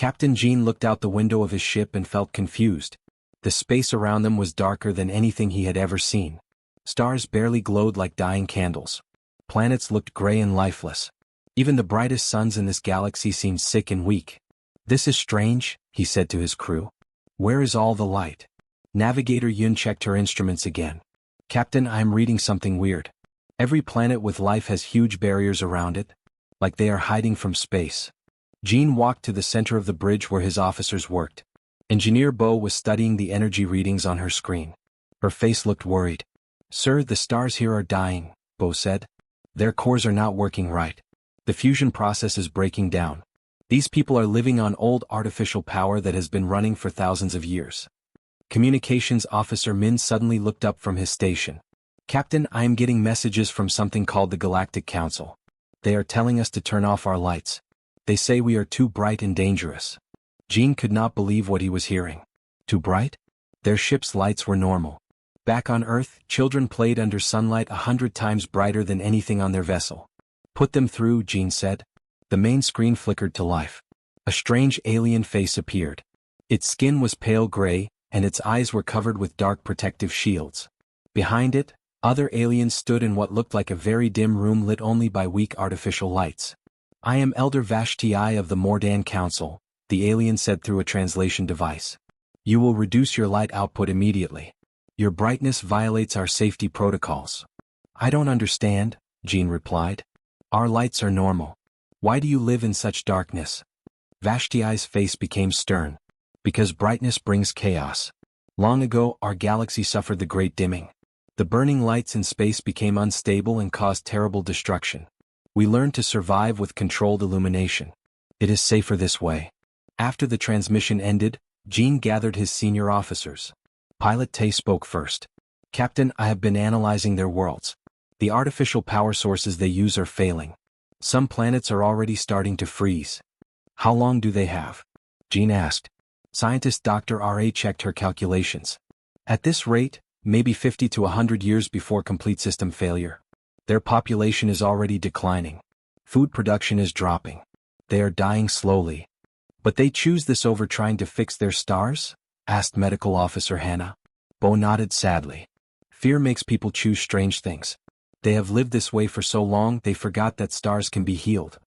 Captain Jean looked out the window of his ship and felt confused. The space around them was darker than anything he had ever seen. Stars barely glowed like dying candles. Planets looked gray and lifeless. Even the brightest suns in this galaxy seemed sick and weak. "This is strange," he said to his crew. "Where is all the light?" Navigator Yun checked her instruments again. "Captain, I'm reading something weird. Every planet with life has huge barriers around it, like they are hiding from space." Jean walked to the center of the bridge where his officers worked. Engineer Bo was studying the energy readings on her screen. Her face looked worried. "Sir, the stars here are dying," Bo said. "Their cores are not working right. The fusion process is breaking down. These people are living on old artificial power that has been running for thousands of years." Communications Officer Min suddenly looked up from his station. "Captain, I am getting messages from something called the Galactic Council. They are telling us to turn off our lights. They say we are too bright and dangerous." Jean could not believe what he was hearing. Too bright? Their ship's lights were normal. Back on Earth, children played under sunlight 100 times brighter than anything on their vessel. "Put them through," Jean said. The main screen flickered to life. A strange alien face appeared. Its skin was pale gray, and its eyes were covered with dark protective shields. Behind it, other aliens stood in what looked like a very dim room lit only by weak artificial lights. "I am Elder Vashti of the Mordan Council," the alien said through a translation device. "You will reduce your light output immediately. Your brightness violates our safety protocols." "I don't understand," Jean replied. "Our lights are normal. Why do you live in such darkness?" Vashti's face became stern. "Because brightness brings chaos. Long ago, our galaxy suffered the Great Dimming. The burning lights in space became unstable and caused terrible destruction. We learned to survive with controlled illumination. It is safer this way." After the transmission ended, Jean gathered his senior officers. Pilot Tay spoke first. "Captain, I have been analyzing their worlds. The artificial power sources they use are failing. Some planets are already starting to freeze." "How long do they have?" Jean asked. Scientist Dr. R.A. checked her calculations. "At this rate, maybe 50 to 100 years before complete system failure. Their population is already declining. Food production is dropping. They are dying slowly." "But they choose this over trying to fix their stars?" asked Medical Officer Hannah. Bo nodded sadly. "Fear makes people choose strange things. They have lived this way for so long they forgot that stars can be healed."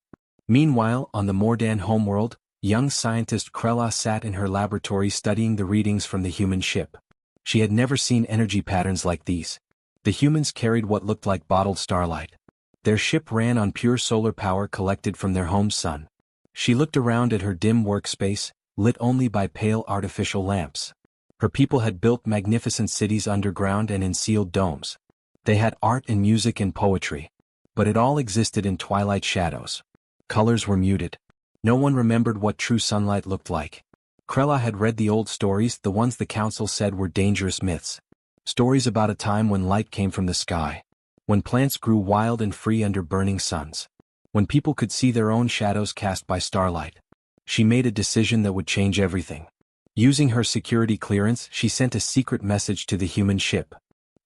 Meanwhile, on the Mordan homeworld, young scientist Krella sat in her laboratory studying the readings from the human ship. She had never seen energy patterns like these. The humans carried what looked like bottled starlight. Their ship ran on pure solar power collected from their home sun. She looked around at her dim workspace, lit only by pale artificial lamps. Her people had built magnificent cities underground and in sealed domes. They had art and music and poetry. But it all existed in twilight shadows. Colors were muted. No one remembered what true sunlight looked like. Krella had read the old stories, the ones the council said were dangerous myths. Stories about a time when light came from the sky. When plants grew wild and free under burning suns. When people could see their own shadows cast by starlight. She made a decision that would change everything. Using her security clearance, she sent a secret message to the human ship.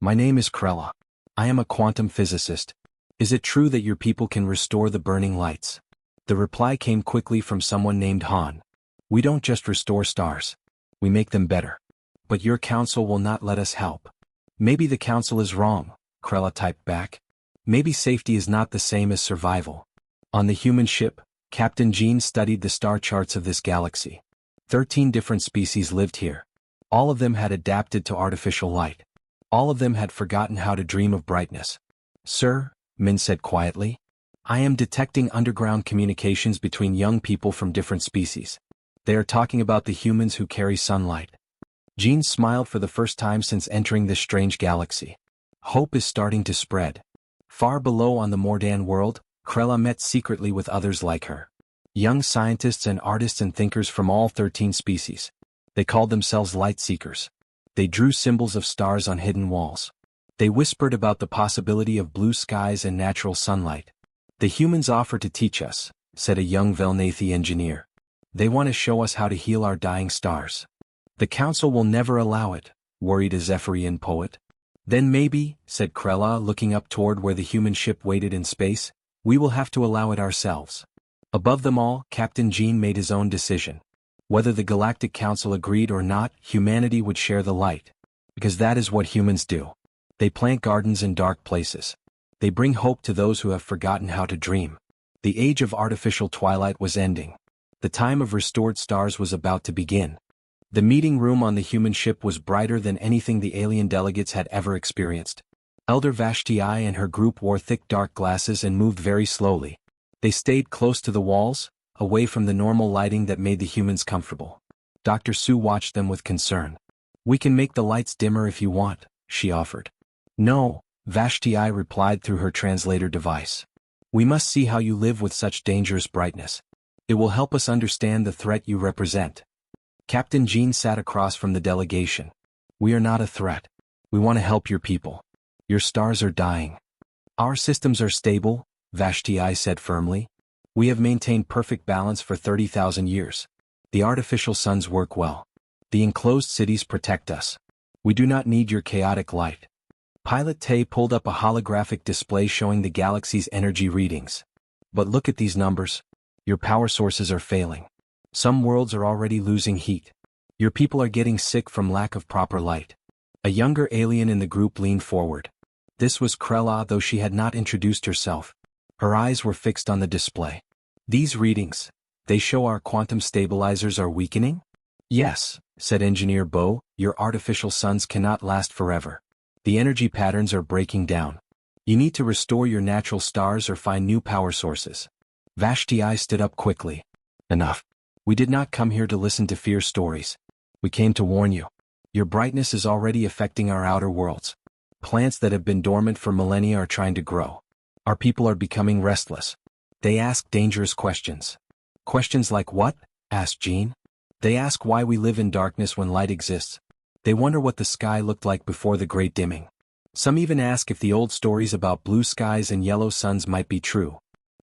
"My name is Krella. I am a quantum physicist. Is it true that your people can restore the burning lights?" The reply came quickly from someone named Han. "We don't just restore stars. We make them better. But your council will not let us help." "Maybe the council is wrong," Krella typed back. "Maybe safety is not the same as survival." On the human ship, Captain Jean studied the star charts of this galaxy. 13 different species lived here. All of them had adapted to artificial light. All of them had forgotten how to dream of brightness. "Sir," Min said quietly, "I am detecting underground communications between young people from different species. They are talking about the humans who carry sunlight." Jean smiled for the first time since entering this strange galaxy. Hope is starting to spread. Far below on the Mordan world, Krella met secretly with others like her. Young scientists and artists and thinkers from all 13 species. They called themselves light seekers. They drew symbols of stars on hidden walls. They whispered about the possibility of blue skies and natural sunlight. "The humans offer to teach us," said a young Velnathi engineer. "They want to show us how to heal our dying stars." "The council will never allow it," worried a Zephyrian poet. "Then maybe," said Krella, looking up toward where the human ship waited in space, "we will have to allow it ourselves." Above them all, Captain Jean made his own decision. Whether the Galactic Council agreed or not, humanity would share the light. Because that is what humans do. They plant gardens in dark places. They bring hope to those who have forgotten how to dream. The age of artificial twilight was ending. The time of restored stars was about to begin. The meeting room on the human ship was brighter than anything the alien delegates had ever experienced. Elder Vashti and her group wore thick dark glasses and moved very slowly. They stayed close to the walls, away from the normal lighting that made the humans comfortable. Dr. Sue watched them with concern. "We can make the lights dimmer if you want," she offered. "No," Vashti replied through her translator device. "We must see how you live with such dangerous brightness. It will help us understand the threat you represent." Captain Jean sat across from the delegation. "We are not a threat. We want to help your people. Your stars are dying." "Our systems are stable," Vashti said firmly. "We have maintained perfect balance for 30,000 years. The artificial suns work well. The enclosed cities protect us. We do not need your chaotic light." Pilot Tay pulled up a holographic display showing the galaxy's energy readings. "But look at these numbers. Your power sources are failing. Some worlds are already losing heat. Your people are getting sick from lack of proper light." A younger alien in the group leaned forward. This was Krella, though she had not introduced herself. Her eyes were fixed on the display. "These readings, they show our quantum stabilizers are weakening?" "Yes," said Engineer Bo, "your artificial suns cannot last forever. The energy patterns are breaking down. You need to restore your natural stars or find new power sources." Vashti stood up quickly. "Enough. We did not come here to listen to fear stories. We came to warn you. Your brightness is already affecting our outer worlds. Plants that have been dormant for millennia are trying to grow. Our people are becoming restless. They ask dangerous questions." "Questions like what?" asked Jean. "They ask why we live in darkness when light exists. They wonder what the sky looked like before the Great Dimming. Some even ask if the old stories about blue skies and yellow suns might be true."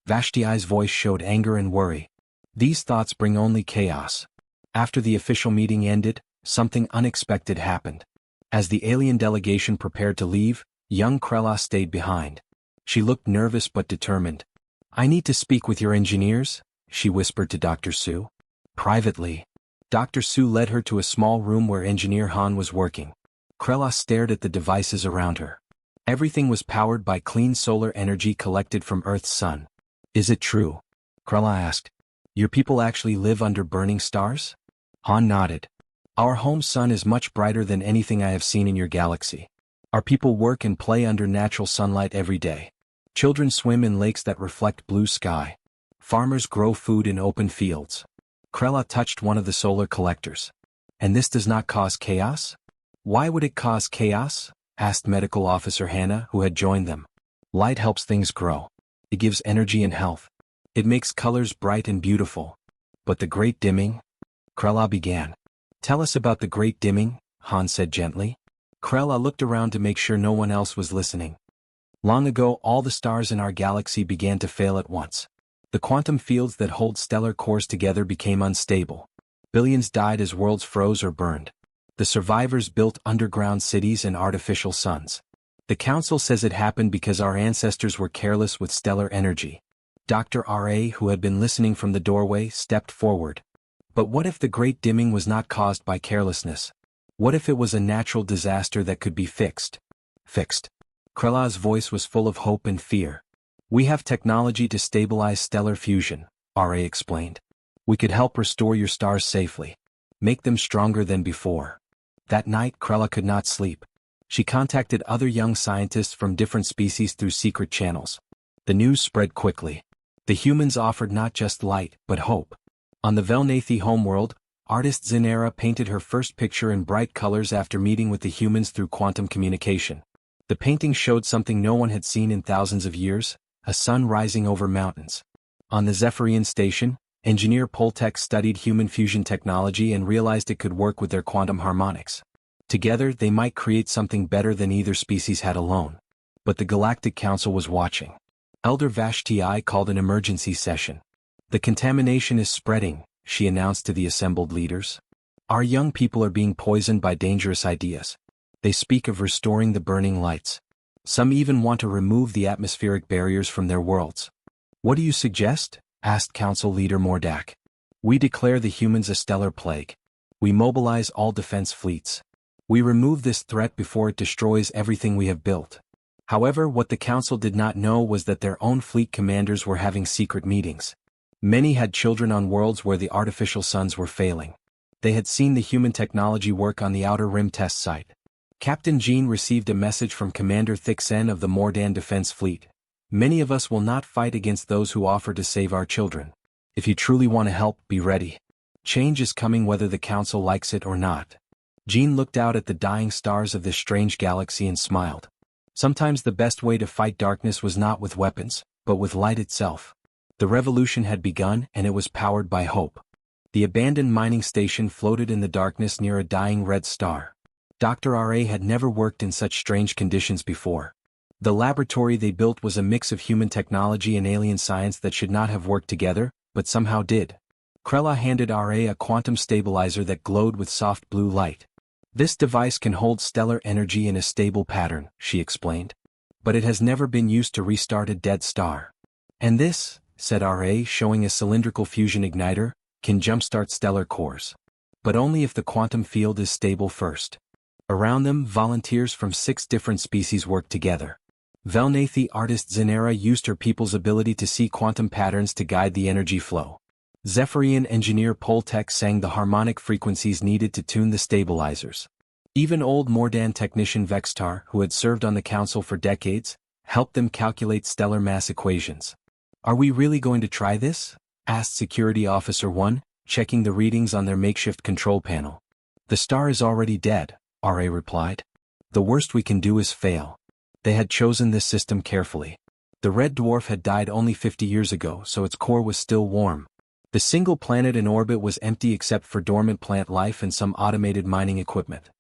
Vashti's voice showed anger and worry. "These thoughts bring only chaos." After the official meeting ended, something unexpected happened. As the alien delegation prepared to leave, young Krella stayed behind. She looked nervous but determined. "I need to speak with your engineers," she whispered to Dr. Sue. Privately. Dr. Sue led her to a small room where Engineer Han was working. Krella stared at the devices around her. Everything was powered by clean solar energy collected from Earth's sun. "Is it true?" Krella asked. "Your people actually live under burning stars?" Han nodded. "Our home sun is much brighter than anything I have seen in your galaxy. Our people work and play under natural sunlight every day. Children swim in lakes that reflect blue sky. Farmers grow food in open fields." Krella touched one of the solar collectors. "And this does not cause chaos?" "Why would it cause chaos?" asked Medical Officer Hannah, who had joined them. "Light helps things grow. It gives energy and health. It makes colors bright and beautiful. But the Great Dimming?" Krella began. "Tell us about the Great Dimming," Han said gently. Krella looked around to make sure no one else was listening. "Long ago, all the stars in our galaxy began to fail at once. The quantum fields that hold stellar cores together became unstable. Billions died as worlds froze or burned. The survivors built underground cities and artificial suns. The Council says it happened because our ancestors were careless with stellar energy." Dr. R.A., who had been listening from the doorway, stepped forward. "But what if the Great Dimming was not caused by carelessness? What if it was a natural disaster that could be fixed?" "Fixed." Krella's voice was full of hope and fear. "We have technology to stabilize stellar fusion," R.A. explained. "We could help restore your stars safely. Make them stronger than before." That night, Krella could not sleep. She contacted other young scientists from different species through secret channels. The news spread quickly. The humans offered not just light, but hope. On the Velnathi homeworld, artist Zinera painted her first picture in bright colors after meeting with the humans through quantum communication. The painting showed something no one had seen in thousands of years: a sun rising over mountains. On the Zephyrian station, Engineer Poltek studied human fusion technology and realized it could work with their quantum harmonics. Together, they might create something better than either species had alone. But the Galactic Council was watching. Elder Vashti called an emergency session. "The contamination is spreading," she announced to the assembled leaders. "Our young people are being poisoned by dangerous ideas. They speak of restoring the burning lights. Some even want to remove the atmospheric barriers from their worlds." "What do you suggest?" asked Council Leader Mordak. We declare the humans a stellar plague. We mobilize all defense fleets. We remove this threat before it destroys everything we have built. However, what the council did not know was that their own fleet commanders were having secret meetings. Many had children on worlds where the artificial suns were failing. They had seen the human technology work on the Outer Rim test site. Captain Jean received a message from Commander Thixen of the Mordan Defense Fleet. Many of us will not fight against those who offer to save our children. If you truly want to help, be ready. Change is coming whether the council likes it or not. Jean looked out at the dying stars of this strange galaxy and smiled. Sometimes the best way to fight darkness was not with weapons, but with light itself. The revolution had begun and it was powered by hope. The abandoned mining station floated in the darkness near a dying red star. Dr. R.A. had never worked in such strange conditions before. The laboratory they built was a mix of human technology and alien science that should not have worked together, but somehow did. Krella handed R.A. a quantum stabilizer that glowed with soft blue light. This device can hold stellar energy in a stable pattern, she explained. But it has never been used to restart a dead star. And this, said R.A., showing a cylindrical fusion igniter, can jumpstart stellar cores. But only if the quantum field is stable first. Around them, volunteers from 6 different species worked together. Velnathi artist Zenera used her people's ability to see quantum patterns to guide the energy flow. Zephyrian engineer Poltek sang the harmonic frequencies needed to tune the stabilizers. Even old Mordan technician Vextar, who had served on the council for decades, helped them calculate stellar mass equations. Are we really going to try this? Asked Security Officer 1, checking the readings on their makeshift control panel. The star is already dead, R.A. replied. The worst we can do is fail. They had chosen this system carefully. The red dwarf had died only 50 years ago, so its core was still warm. The single planet in orbit was empty except for dormant plant life and some automated mining equipment.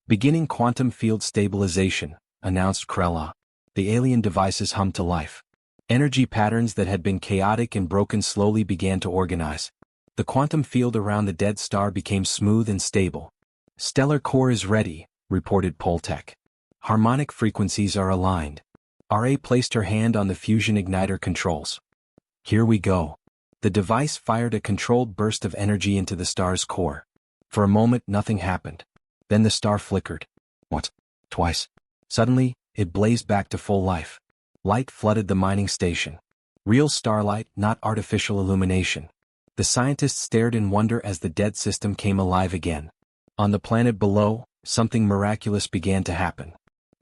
Beginning quantum field stabilization, announced Krella. The alien devices hummed to life. Energy patterns that had been chaotic and broken slowly began to organize. The quantum field around the dead star became smooth and stable. Stellar core is ready, reported Poltek. Harmonic frequencies are aligned. R.A. placed her hand on the fusion igniter controls. Here we go. The device fired a controlled burst of energy into the star's core. For a moment nothing happened. Then the star flickered. What? Twice. Suddenly, it blazed back to full life. Light flooded the mining station. Real starlight, not artificial illumination. The scientists stared in wonder as the dead system came alive again. On the planet below, something miraculous began to happen.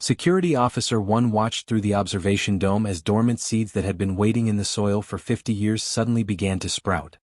Security Officer 1 watched through the observation dome as dormant seeds that had been waiting in the soil for 50 years suddenly began to sprout.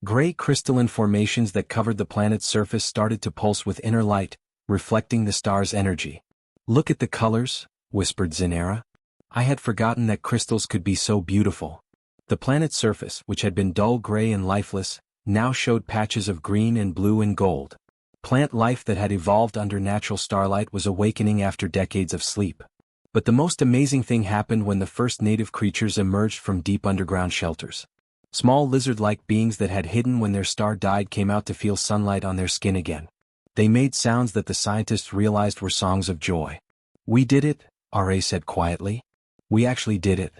Gray crystalline formations that covered the planet's surface started to pulse with inner light, reflecting the star's energy. Look at the colors, whispered Zenera. I had forgotten that crystals could be so beautiful. The planet's surface, which had been dull gray and lifeless, now showed patches of green and blue and gold. Plant life that had evolved under natural starlight was awakening after decades of sleep. But the most amazing thing happened when the first native creatures emerged from deep underground shelters. Small lizard-like beings that had hidden when their star died came out to feel sunlight on their skin again. They made sounds that the scientists realized were songs of joy. We did it, R.A. said quietly. We actually did it.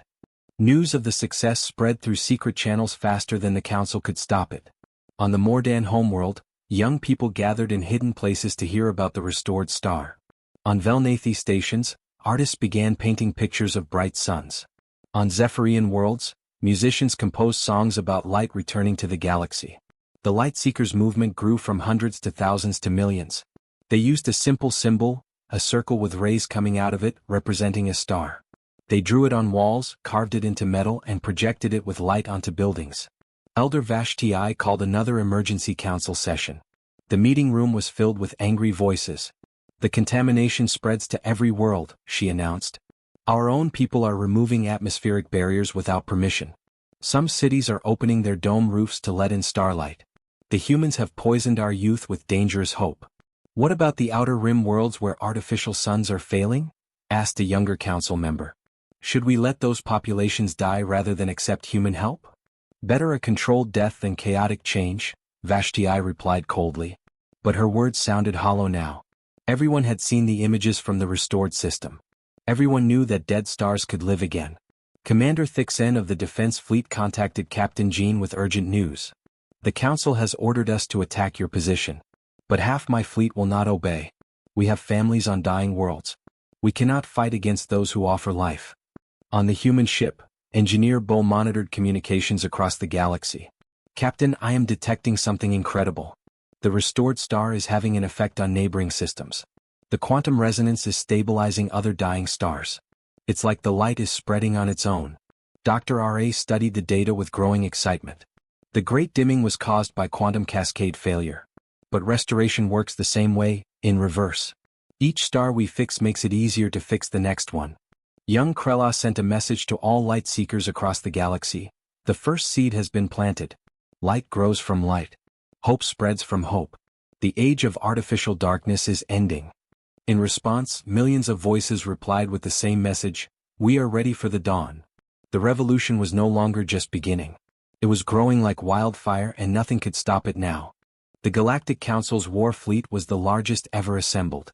News of the success spread through secret channels faster than the council could stop it. On the Mordan homeworld, young people gathered in hidden places to hear about the restored star. On Velnathi stations, artists began painting pictures of bright suns. On Zephyrian worlds, musicians composed songs about light returning to the galaxy. The Lightseekers movement grew from hundreds to thousands to millions. They used a simple symbol, a circle with rays coming out of it, representing a star. They drew it on walls, carved it into metal, and projected it with light onto buildings. Elder Vashti called another emergency council session. The meeting room was filled with angry voices. The contamination spreads to every world, she announced. Our own people are removing atmospheric barriers without permission. Some cities are opening their dome roofs to let in starlight. The humans have poisoned our youth with dangerous hope. What about the outer rim worlds where artificial suns are failing? Asked a younger council member. Should we let those populations die rather than accept human help? Better a controlled death than chaotic change, Vashti replied coldly. But her words sounded hollow now. Everyone had seen the images from the restored system. Everyone knew that dead stars could live again. Commander Thixen of the Defense Fleet contacted Captain Jean with urgent news. The Council has ordered us to attack your position. But half my fleet will not obey. We have families on dying worlds. We cannot fight against those who offer life. On the human ship, Engineer Bo monitored communications across the galaxy. Captain, I am detecting something incredible. The restored star is having an effect on neighboring systems. The quantum resonance is stabilizing other dying stars. It's like the light is spreading on its own. Dr. R.A. studied the data with growing excitement. The great dimming was caused by quantum cascade failure. But restoration works the same way, in reverse. Each star we fix makes it easier to fix the next one. Young Krella sent a message to all light seekers across the galaxy. The first seed has been planted. Light grows from light. Hope spreads from hope. The age of artificial darkness is ending. In response, millions of voices replied with the same message: we are ready for the dawn. The revolution was no longer just beginning. It was growing like wildfire, and nothing could stop it now. The Galactic Council's war fleet was the largest ever assembled.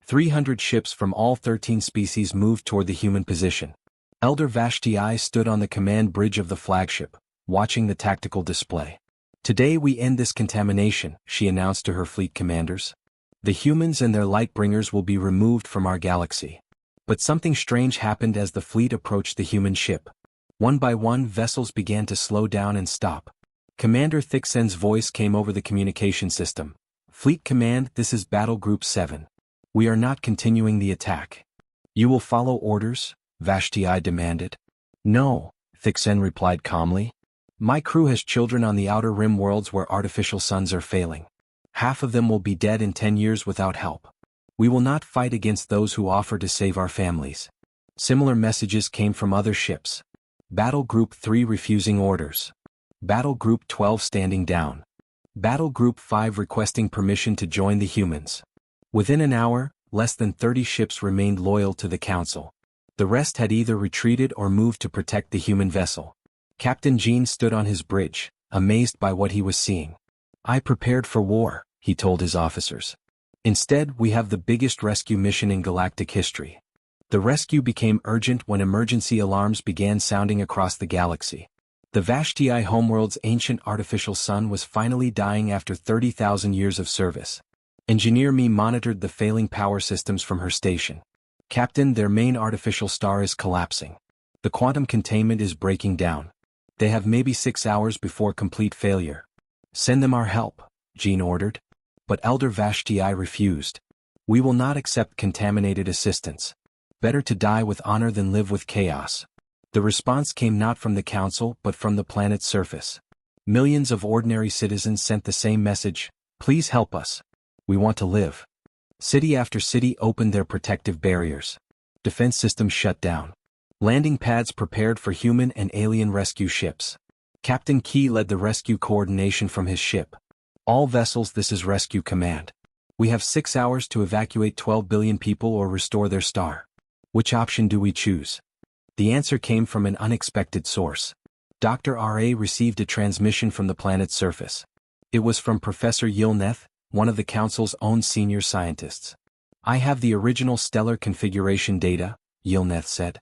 300 ships from all 13 species moved toward the human position. Elder Vashti stood on the command bridge of the flagship, watching the tactical display. Today we end this contamination, she announced to her fleet commanders. The humans and their light-bringers will be removed from our galaxy. But something strange happened as the fleet approached the human ship. One by one, vessels began to slow down and stop. Commander Thixen's voice came over the communication system. Fleet Command, this is Battle Group 7. We are not continuing the attack. You will follow orders? Vashti demanded. No, Thixen replied calmly. My crew has children on the outer rim worlds where artificial suns are failing. Half of them will be dead in 10 years without help. We will not fight against those who offer to save our families. Similar messages came from other ships. Battle Group 3 refusing orders. Battle Group 12 standing down. Battle Group 5 requesting permission to join the humans. Within an hour, less than 30 ships remained loyal to the Council. The rest had either retreated or moved to protect the human vessel. Captain Jean stood on his bridge, amazed by what he was seeing. I prepared for war, he told his officers. Instead, we have the biggest rescue mission in galactic history. The rescue became urgent when emergency alarms began sounding across the galaxy. The Vashti homeworld's ancient artificial sun was finally dying after 30,000 years of service. Engineer Me monitored the failing power systems from her station. Captain, their main artificial star is collapsing. The quantum containment is breaking down. They have maybe 6 hours before complete failure. Send them our help, Jean ordered. But Elder Vashti refused. We will not accept contaminated assistance. Better to die with honor than live with chaos. The response came not from the Council but from the planet's surface. Millions of ordinary citizens sent the same message: please help us. We want to live. City after city opened their protective barriers. Defense systems shut down. Landing pads prepared for human and alien rescue ships. Captain Key led the rescue coordination from his ship. All vessels, this is Rescue Command. We have 6 hours to evacuate 12 billion people or restore their star. Which option do we choose? The answer came from an unexpected source. Dr. R.A. received a transmission from the planet's surface. It was from Professor Yilneth, one of the Council's own senior scientists. I have the original stellar configuration data, Yilneth said.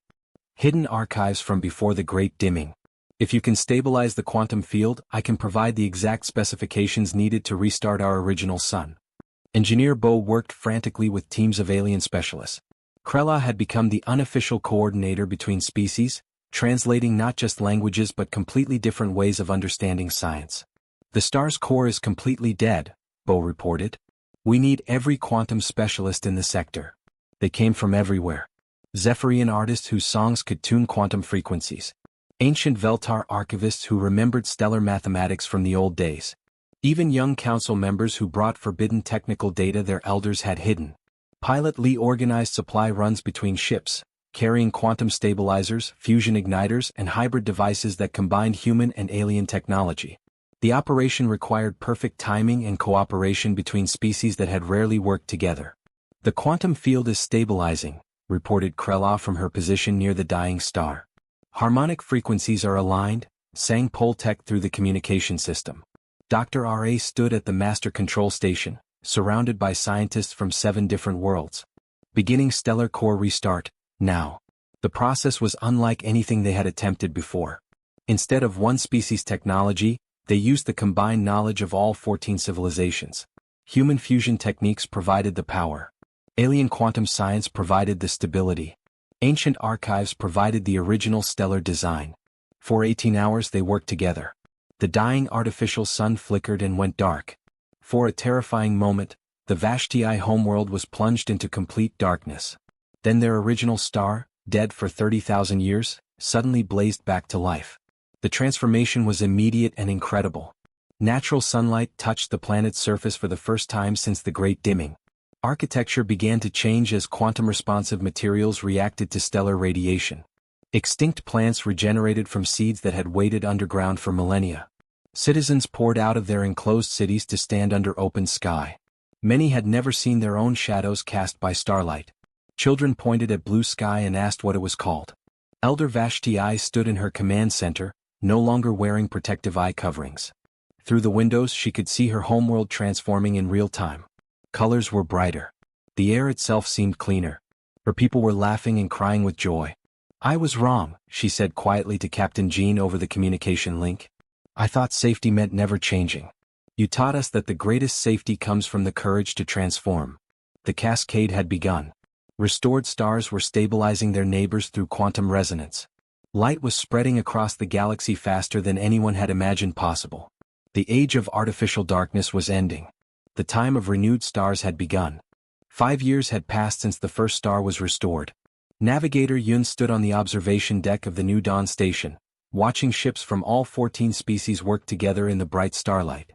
Hidden archives from before the Great Dimming. If you can stabilize the quantum field, I can provide the exact specifications needed to restart our original sun. Engineer Bo worked frantically with teams of alien specialists. Krella had become the unofficial coordinator between species, translating not just languages but completely different ways of understanding science. The star's core is completely dead, Bo reported. We need every quantum specialist in the sector. They came from everywhere. Zephyrian artists whose songs could tune quantum frequencies. Ancient Veltar archivists who remembered stellar mathematics from the old days. Even young council members who brought forbidden technical data their elders had hidden. Pilot Lee organized supply runs between ships, carrying quantum stabilizers, fusion igniters, and hybrid devices that combined human and alien technology. The operation required perfect timing and cooperation between species that had rarely worked together. The quantum field is stabilizing, reported Krella from her position near the dying star. Harmonic frequencies are aligned, sang Poltech through the communication system. Dr. R.A. stood at the master control station, surrounded by scientists from 7 different worlds. Beginning stellar core restart, now. The process was unlike anything they had attempted before. Instead of one species technology, They used the combined knowledge of all 14 civilizations. Human fusion techniques provided the power. Alien quantum science provided the stability. Ancient archives provided the original stellar design. For 18 hours they worked together. The dying artificial sun flickered and went dark. For a terrifying moment, the Vashti homeworld was plunged into complete darkness. Then their original star, dead for 30,000 years, suddenly blazed back to life. The transformation was immediate and incredible. Natural sunlight touched the planet's surface for the first time since the Great Dimming. Architecture began to change as quantum-responsive materials reacted to stellar radiation. Extinct plants regenerated from seeds that had waited underground for millennia. Citizens poured out of their enclosed cities to stand under open sky. Many had never seen their own shadows cast by starlight. Children pointed at blue sky and asked what it was called. Elder Vashti stood in her command center, no longer wearing protective eye coverings. Through the windows she could see her homeworld transforming in real time. Colors were brighter. The air itself seemed cleaner. Her people were laughing and crying with joy. "I was wrong," she said quietly to Captain Jean over the communication link. "I thought safety meant never changing. You taught us that the greatest safety comes from the courage to transform." The cascade had begun. Restored stars were stabilizing their neighbors through quantum resonance. Light was spreading across the galaxy faster than anyone had imagined possible. The age of artificial darkness was ending. The time of renewed stars had begun. 5 years had passed since the first star was restored. Navigator Yun stood on the observation deck of the New Dawn station, watching ships from all 14 species work together in the bright starlight.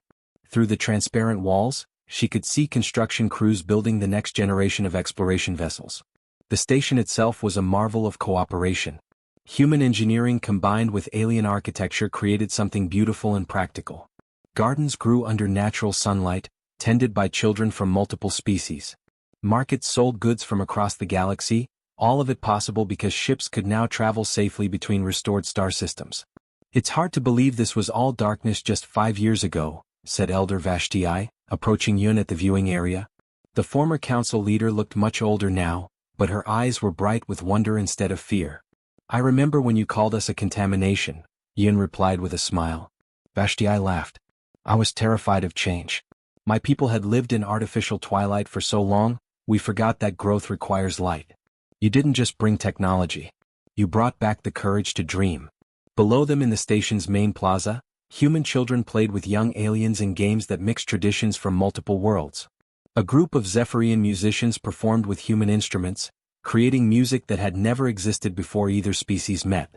Through the transparent walls, she could see construction crews building the next generation of exploration vessels. The station itself was a marvel of cooperation. Human engineering combined with alien architecture created something beautiful and practical. Gardens grew under natural sunlight, tended by children from multiple species. Markets sold goods from across the galaxy, all of it possible because ships could now travel safely between restored star systems. "It's hard to believe this was all darkness just 5 years ago," said Elder Vashti, approaching Yun at the viewing area. The former council leader looked much older now, but her eyes were bright with wonder instead of fear. "I remember when you called us a contamination," Yun replied with a smile. Vashti laughed. "I was terrified of change. My people had lived in artificial twilight for so long, we forgot that growth requires light. You didn't just bring technology. You brought back the courage to dream." Below them in the station's main plaza, human children played with young aliens in games that mixed traditions from multiple worlds. A group of Zephyrian musicians performed with human instruments, creating music that had never existed before either species met.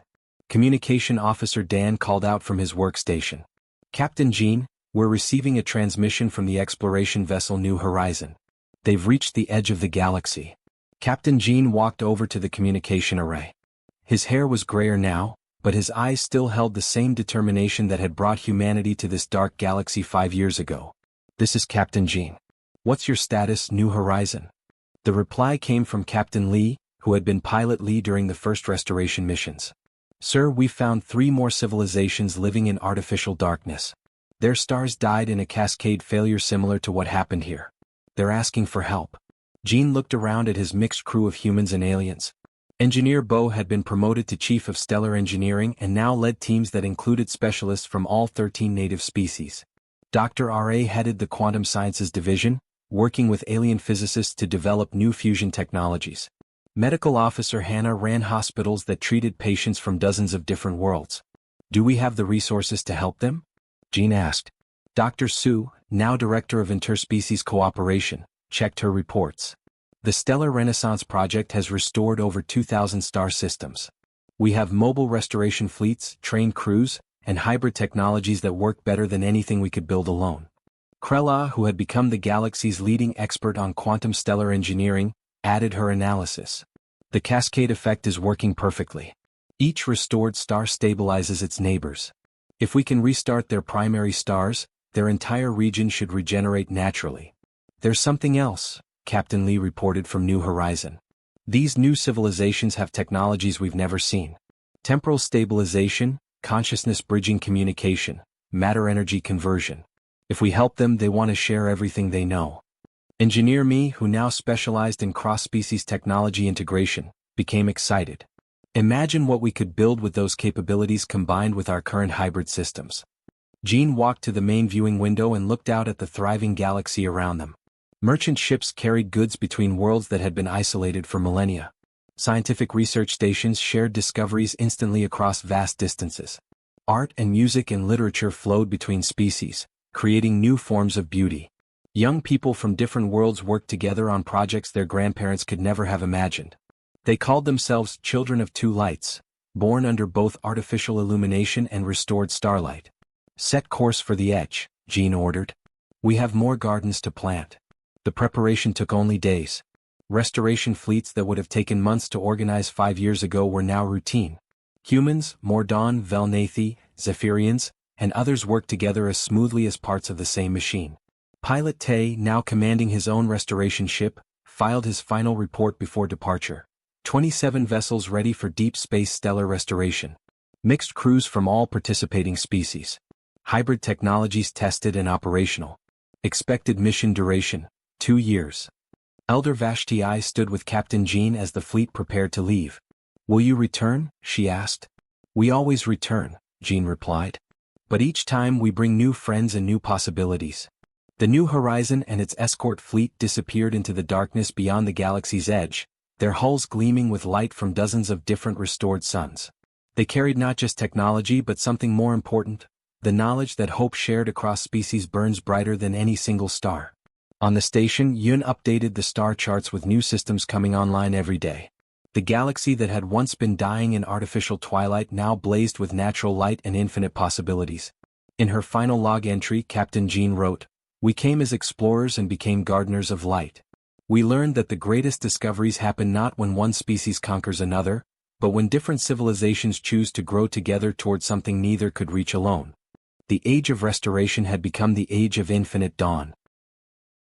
Communication Officer Dan called out from his workstation. "Captain Jean, we're receiving a transmission from the exploration vessel New Horizon. They've reached the edge of the galaxy." Captain Jean walked over to the communication array. His hair was grayer now, but his eyes still held the same determination that had brought humanity to this dark galaxy 5 years ago. "This is Captain Jean. What's your status, New Horizon?" The reply came from Captain Lee, who had been pilot Lee during the first restoration missions. "Sir, we found 3 more civilizations living in artificial darkness. Their stars died in a cascade failure similar to what happened here. They're asking for help." Jean looked around at his mixed crew of humans and aliens. Engineer Bo had been promoted to Chief of Stellar Engineering and now led teams that included specialists from all 13 native species. Dr. R.A. headed the Quantum Sciences Division, working with alien physicists to develop new fusion technologies. Medical Officer Hannah ran hospitals that treated patients from dozens of different worlds. "Do we have the resources to help them?" Jean asked. Dr. Sue, now Director of Interspecies Cooperation, checked her reports. "The Stellar Renaissance Project has restored over 2,000 star systems. We have mobile restoration fleets, trained crews, and hybrid technologies that work better than anything we could build alone." Krella, who had become the galaxy's leading expert on quantum stellar engineering, added her analysis. "The cascade effect is working perfectly. Each restored star stabilizes its neighbors. If we can restart their primary stars, their entire region should regenerate naturally." "There's something else," Captain Lee reported from New Horizon. "These new civilizations have technologies we've never seen. Temporal stabilization, consciousness bridging communication, matter-energy conversion. If we help them, they want to share everything they know." Engineer Me, who now specialized in cross-species technology integration, became excited. "Imagine what we could build with those capabilities combined with our current hybrid systems." Jean walked to the main viewing window and looked out at the thriving galaxy around them. Merchant ships carried goods between worlds that had been isolated for millennia. Scientific research stations shared discoveries instantly across vast distances. Art and music and literature flowed between species, creating new forms of beauty. Young people from different worlds worked together on projects their grandparents could never have imagined. They called themselves Children of Two Lights, born under both artificial illumination and restored starlight. Set course for the edge, Jean ordered. We have more gardens to plant. The preparation took only days. Restoration fleets that would have taken months to organize 5 years ago were now routine. Humans, Mordon, Velnathi, Zephyrians, and others worked together as smoothly as parts of the same machine. Pilot Tay, now commanding his own restoration ship, filed his final report before departure. 27 vessels ready for deep space stellar restoration. Mixed crews from all participating species. Hybrid technologies tested and operational. Expected mission duration, 2 years. Elder Vashti stood with Captain Jean as the fleet prepared to leave. Will you return? She asked. We always return, Jean replied. But each time we bring new friends and new possibilities. The New Horizon and its escort fleet disappeared into the darkness beyond the galaxy's edge, their hulls gleaming with light from dozens of different restored suns. They carried not just technology but something more important, the knowledge that hope shared across species burns brighter than any single star. On the station, Yun updated the star charts with new systems coming online every day. The galaxy that had once been dying in artificial twilight now blazed with natural light and infinite possibilities. In her final log entry, Captain Jean wrote, "We came as explorers and became gardeners of light. We learned that the greatest discoveries happen not when one species conquers another, but when different civilizations choose to grow together toward something neither could reach alone." The age of restoration had become the age of infinite dawn.